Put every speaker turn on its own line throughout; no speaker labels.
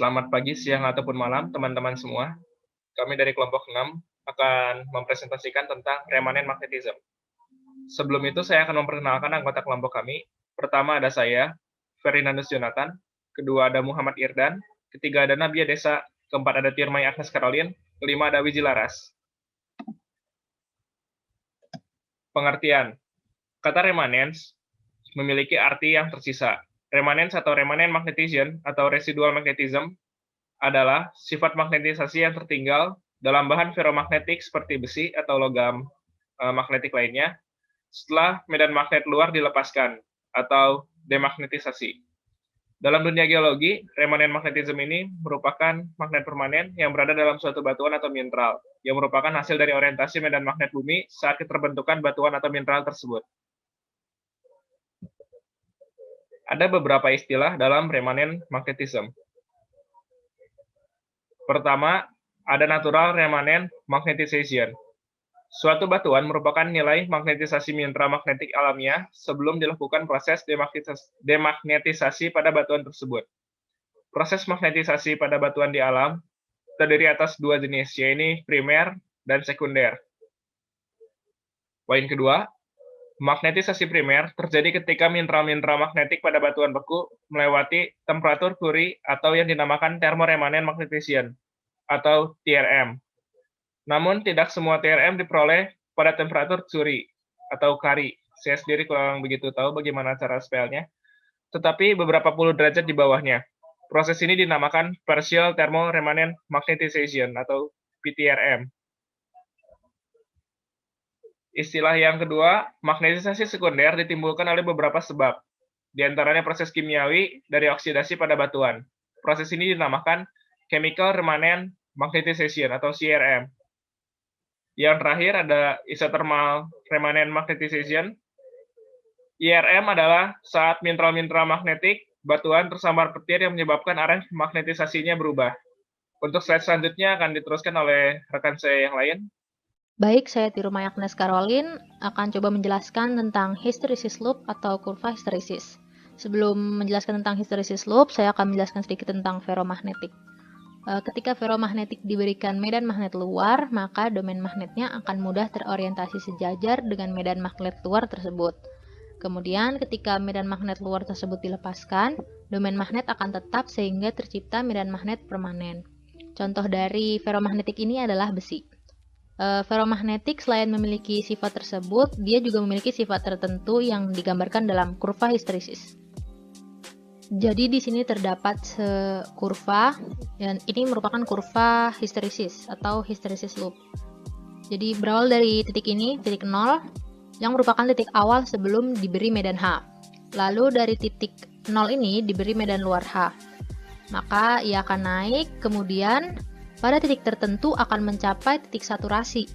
Selamat pagi, siang, ataupun malam, teman-teman semua. Kami dari kelompok 6 akan mempresentasikan tentang remanen magnetism. Sebelum itu, saya akan memperkenalkan anggota kelompok kami. Pertama ada saya, Ferdinandus Jonathan. Kedua ada Muhammad Irdan. Ketiga ada Nabia Desa. Keempat ada Tirmai Agnes Caroline. Kelima ada Wiji Laras. Pengertian. Kata remanence memiliki arti yang tersisa. Remanence atau remanent magnetism atau residual magnetism adalah sifat magnetisasi yang tertinggal dalam bahan ferromagnetik seperti besi atau logam magnetik lainnya setelah medan magnet luar dilepaskan atau demagnetisasi. Dalam dunia geologi, remanent magnetism ini merupakan magnet permanen yang berada dalam suatu batuan atau mineral, yang merupakan hasil dari orientasi medan magnet bumi saat keterbentukan batuan atau mineral tersebut. Ada beberapa istilah dalam remanent magnetism. Pertama, ada natural remanent magnetization. Suatu batuan merupakan nilai magnetisasi mineral magnetik alamiah sebelum dilakukan proses demagnetisasi pada batuan tersebut. Proses magnetisasi pada batuan di alam terdiri atas dua jenis, yaitu primer dan sekunder. Poin kedua, magnetisasi primer terjadi ketika mineral-mineral magnetik pada batuan beku melewati temperatur Curie atau yang dinamakan thermoremanent magnetization atau TRM. Namun tidak semua TRM diperoleh pada temperatur Curie atau Curie. Saya sendiri kurang begitu tahu bagaimana cara spellnya. Tetapi beberapa puluh derajat di bawahnya. Proses ini dinamakan partial thermoremanent magnetization atau PTRM. Istilah yang kedua, magnetisasi sekunder ditimbulkan oleh beberapa sebab, di antaranya proses kimiawi dari oksidasi pada batuan. Proses ini dinamakan chemical remanent magnetization atau CRM. Yang terakhir ada isothermal remanent magnetization. IRM adalah saat mineral-mineral magnetik batuan tersambar petir yang menyebabkan arah magnetisasinya berubah. Untuk slide selanjutnya akan diteruskan oleh rekan saya yang lain.
Baik, saya Tirmai Agnes Caroline akan coba menjelaskan tentang hysteresis loop atau kurva hysteresis. Sebelum menjelaskan tentang hysteresis loop, saya akan menjelaskan sedikit tentang ferromagnetik. Ketika ferromagnetik diberikan medan magnet luar, maka domain magnetnya akan mudah terorientasi sejajar dengan medan magnet luar tersebut. Kemudian, ketika medan magnet luar tersebut dilepaskan, domain magnet akan tetap sehingga tercipta medan magnet permanen. Contoh dari ferromagnetik ini adalah besi. Ferromagnetik selain memiliki sifat tersebut, dia juga memiliki sifat tertentu yang digambarkan dalam kurva hysteresis. Jadi di sini terdapat kurva, dan ini merupakan kurva hysteresis atau hysteresis loop. Jadi berawal dari titik ini, titik 0, yang merupakan titik awal sebelum diberi medan H. Lalu dari titik 0 ini diberi medan luar H. Maka ia akan naik, kemudian pada titik tertentu akan mencapai titik saturasi.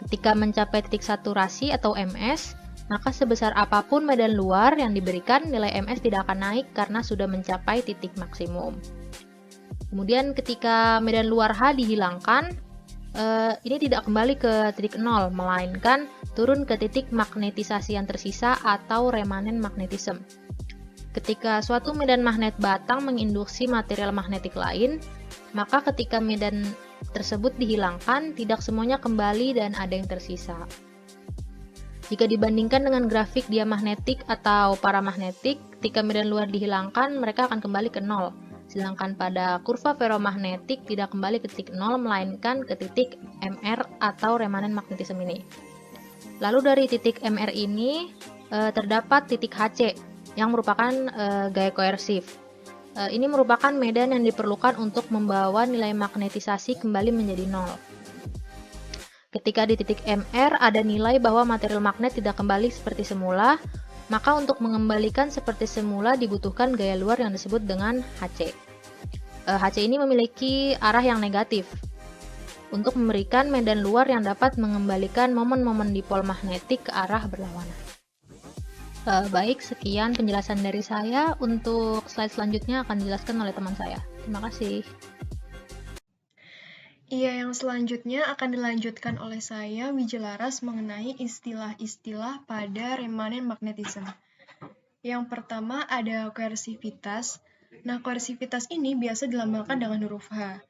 Ketika mencapai titik saturasi atau MS, maka sebesar apapun medan luar yang diberikan, nilai MS tidak akan naik karena sudah mencapai titik maksimum. Kemudian ketika medan luar H dihilangkan, ini tidak kembali ke titik 0, melainkan turun ke titik magnetisasi yang tersisa atau remanent magnetism. Ketika suatu medan magnet batang menginduksi material magnetik lain, maka ketika medan tersebut dihilangkan, tidak semuanya kembali dan ada yang tersisa. Jika dibandingkan dengan grafik diamagnetik atau paramagnetik, ketika medan luar dihilangkan, mereka akan kembali ke 0. Sedangkan pada kurva ferromagnetik tidak kembali ke titik 0, melainkan ke titik MR atau remanent magnetism ini. Lalu dari titik MR ini, terdapat titik HC, yang merupakan gaya koersif. Ini merupakan medan yang diperlukan untuk membawa nilai magnetisasi kembali menjadi 0. Ketika di titik MR ada nilai bahwa material magnet tidak kembali seperti semula, maka untuk mengembalikan seperti semula dibutuhkan gaya luar yang disebut dengan HC. HC ini memiliki arah yang negatif untuk memberikan medan luar yang dapat mengembalikan momen-momen dipol magnetik ke arah berlawanan. Baik, sekian penjelasan dari saya. Untuk slide selanjutnya akan dijelaskan oleh teman saya. Terima kasih.
Iya, yang selanjutnya akan dilanjutkan oleh saya, Wiji Laras, mengenai istilah-istilah pada remanent magnetism. Yang pertama ada koersivitas. Nah, koersivitas ini biasa dilambangkan dengan huruf H.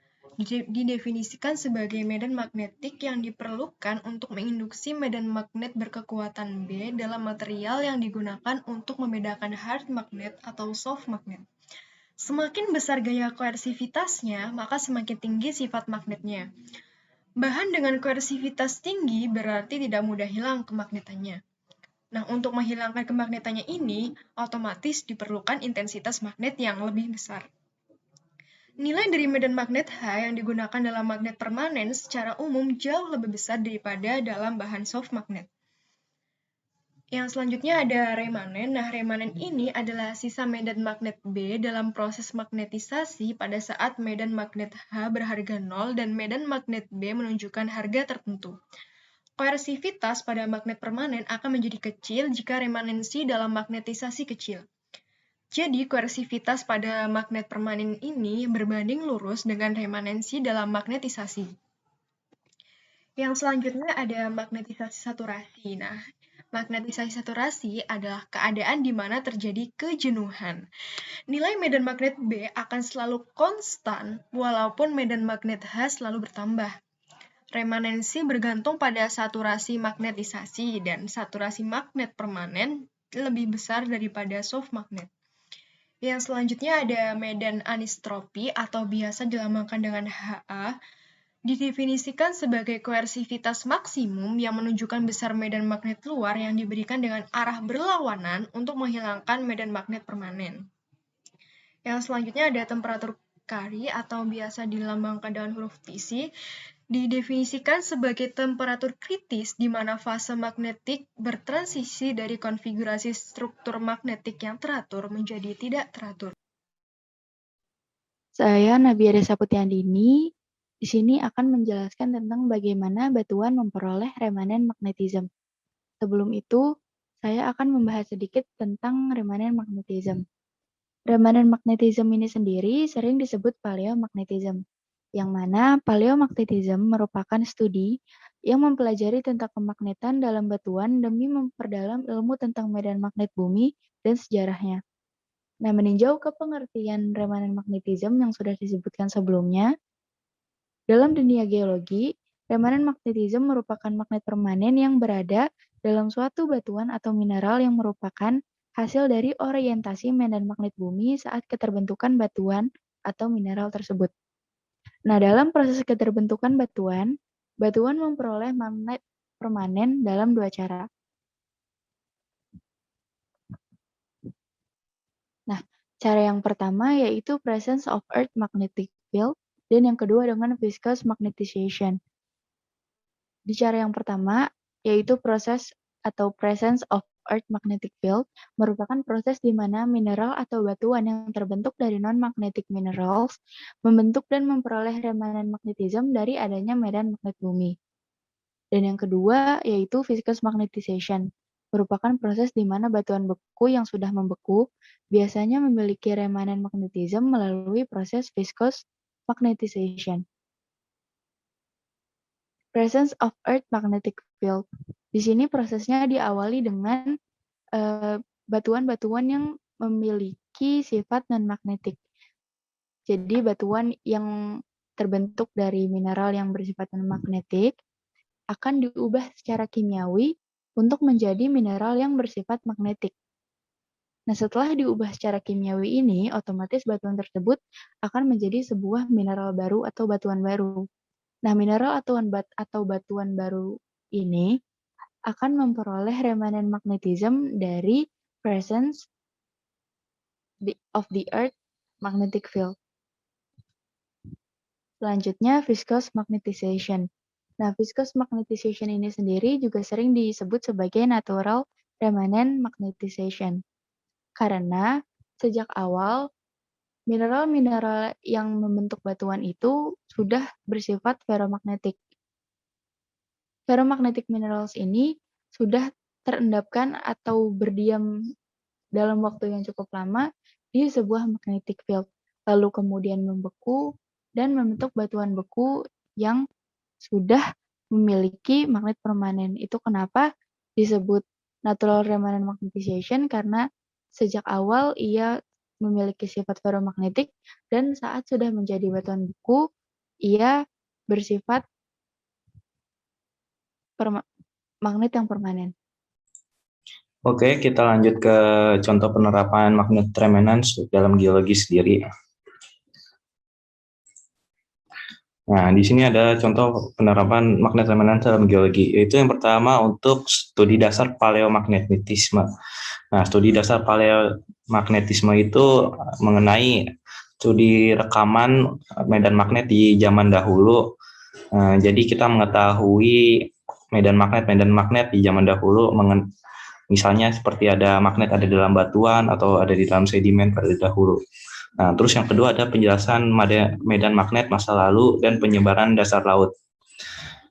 Didefinisikan sebagai medan magnetik yang diperlukan untuk menginduksi medan magnet berkekuatan B dalam material yang digunakan untuk membedakan hard magnet atau soft magnet. Semakin besar gaya koersivitasnya, maka semakin tinggi sifat magnetnya. Bahan dengan koersivitas tinggi berarti tidak mudah hilang kemagnetannya. Nah, untuk menghilangkan kemagnetannya ini, otomatis diperlukan intensitas magnet yang lebih besar. Nilai dari medan magnet H yang digunakan dalam magnet permanen secara umum jauh lebih besar daripada dalam bahan soft magnet. Yang selanjutnya ada remanen. Nah, remanen ini adalah sisa medan magnet B dalam proses magnetisasi pada saat medan magnet H berharga 0 dan medan magnet B menunjukkan harga tertentu. Koersivitas pada magnet permanen akan menjadi kecil jika remanensi dalam magnetisasi kecil. Jadi, koersivitas pada magnet permanen ini berbanding lurus dengan remanensi dalam magnetisasi. Yang selanjutnya ada magnetisasi saturasi. Nah, magnetisasi saturasi adalah keadaan di mana terjadi kejenuhan. Nilai medan magnet B akan selalu konstan walaupun medan magnet H selalu bertambah. Remanensi bergantung pada saturasi magnetisasi dan saturasi magnet permanen lebih besar daripada soft magnet. Yang selanjutnya ada medan anistropi atau biasa dilambangkan dengan Ha, didefinisikan sebagai koersivitas maksimum yang menunjukkan besar medan magnet luar yang diberikan dengan arah berlawanan untuk menghilangkan medan magnet permanen. Yang selanjutnya ada temperatur Curie atau biasa dilambangkan dengan huruf Tc, didefinisikan sebagai temperatur kritis di mana fase magnetik bertransisi dari konfigurasi struktur magnetik yang teratur menjadi tidak teratur.
Saya Nabia Desa Putiandini, di sini akan menjelaskan tentang bagaimana batuan memperoleh remanen magnetism. Sebelum itu, saya akan membahas sedikit tentang remanen magnetism. Remanen magnetism ini sendiri sering disebut paleomagnetism, yang mana paleomagnetism merupakan studi yang mempelajari tentang kemagnetan dalam batuan demi memperdalam ilmu tentang medan magnet bumi dan sejarahnya. Nah, meninjau ke pengertian remanen magnetism yang sudah disebutkan sebelumnya, dalam dunia geologi, remanen magnetism merupakan magnet permanen yang berada dalam suatu batuan atau mineral yang merupakan hasil dari orientasi medan magnet bumi saat keterbentukan batuan atau mineral tersebut. Nah, dalam proses keterbentukan batuan memperoleh magnet permanen dalam dua cara. Nah, cara yang pertama yaitu presence of earth magnetic field dan yang kedua dengan viscous magnetization. Di cara yang pertama yaitu proses atau presence of earth magnetic field merupakan proses di mana mineral atau batuan yang terbentuk dari non-magnetic minerals membentuk dan memperoleh remanen magnetism dari adanya medan magnet bumi. Dan yang kedua yaitu viscous magnetization, merupakan proses di mana batuan beku yang sudah membeku biasanya memiliki remanen magnetism melalui proses viscous magnetization. Presence of earth magnetic field. Di sini prosesnya diawali dengan batuan-batuan yang memiliki sifat non-magnetik. Jadi batuan yang terbentuk dari mineral yang bersifat non-magnetik akan diubah secara kimiawi untuk menjadi mineral yang bersifat magnetik. Nah, setelah diubah secara kimiawi ini, otomatis batuan tersebut akan menjadi sebuah mineral baru atau batuan baru. Nah, mineral atau batuan baru ini akan memperoleh remanen magnetism dari presence of the earth magnetic field. Selanjutnya, viscous magnetization. Nah, viscous magnetization ini sendiri juga sering disebut sebagai natural remanent magnetization. Karena sejak awal, mineral-mineral yang membentuk batuan itu sudah bersifat ferromagnetic. Ferromagnetic minerals ini sudah terendapkan atau berdiam dalam waktu yang cukup lama di sebuah magnetic field, lalu kemudian membeku dan membentuk batuan beku yang sudah memiliki magnet permanen. Itu kenapa disebut natural remanent magnetization, karena sejak awal ia memiliki sifat ferromagnetik dan saat sudah menjadi batuan beku, ia bersifat magnet yang permanen.
Oke, kita lanjut ke contoh penerapan magnet remanence dalam geologi sendiri. Nah, di sini ada contoh penerapan magnet remanence dalam geologi, yaitu yang pertama untuk studi dasar paleomagnetisme. Nah, studi dasar paleomagnetisme itu mengenai studi rekaman medan magnet di zaman dahulu. Jadi kita mengetahui medan magnet di zaman dahulu, misalnya seperti ada magnet ada di dalam batuan atau ada di dalam sedimen pada dahulu. Nah, terus yang kedua ada penjelasan medan magnet masa lalu dan penyebaran dasar laut.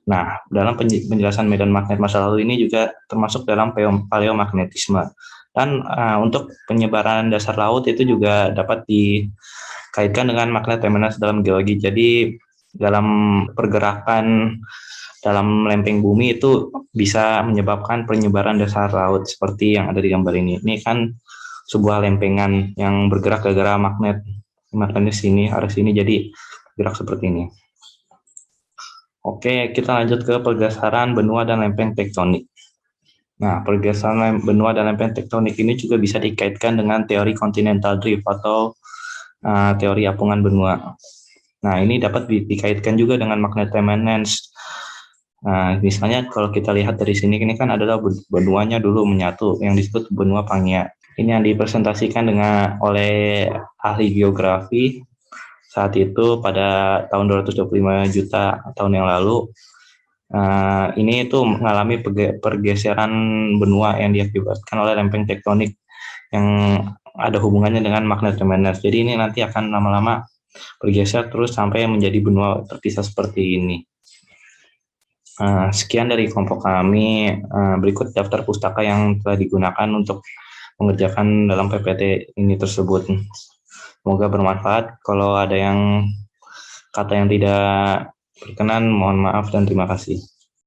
Nah, dalam penjelasan medan magnet masa lalu ini juga termasuk dalam paleomagnetisme. Dan untuk penyebaran dasar laut itu juga dapat dikaitkan dengan magnet remanence dalam geologi. Jadi dalam pergerakan dalam lempeng bumi itu bisa menyebabkan penyebaran dasar laut seperti yang ada di gambar ini. Ini kan sebuah lempengan yang bergerak gara-gara magnet sini, arah sini, jadi gerak seperti ini. Oke, kita lanjut ke pergeseran benua dan lempeng tektonik. Nah, pergeseran benua dan lempeng tektonik ini juga bisa dikaitkan dengan teori continental drift atau teori apungan benua. Nah, ini dapat dikaitkan juga dengan magnet remanence. Nah, misalnya kalau kita lihat dari sini, ini kan adalah benuanya dulu menyatu, yang disebut benua Pangea. Ini yang dipresentasikan oleh ahli geografi saat itu pada tahun 225 juta tahun yang lalu. Ini itu mengalami pergeseran benua yang diakibatkan oleh lempeng tektonik yang ada hubungannya dengan magnet remanence. Jadi ini nanti akan lama-lama bergeser terus sampai menjadi benua terpisah seperti ini. Sekian dari kelompok kami. Berikut daftar pustaka yang telah digunakan untuk mengerjakan dalam PPT ini tersebut. Semoga bermanfaat. Kalau ada kata yang tidak berkenan, mohon maaf dan terima kasih.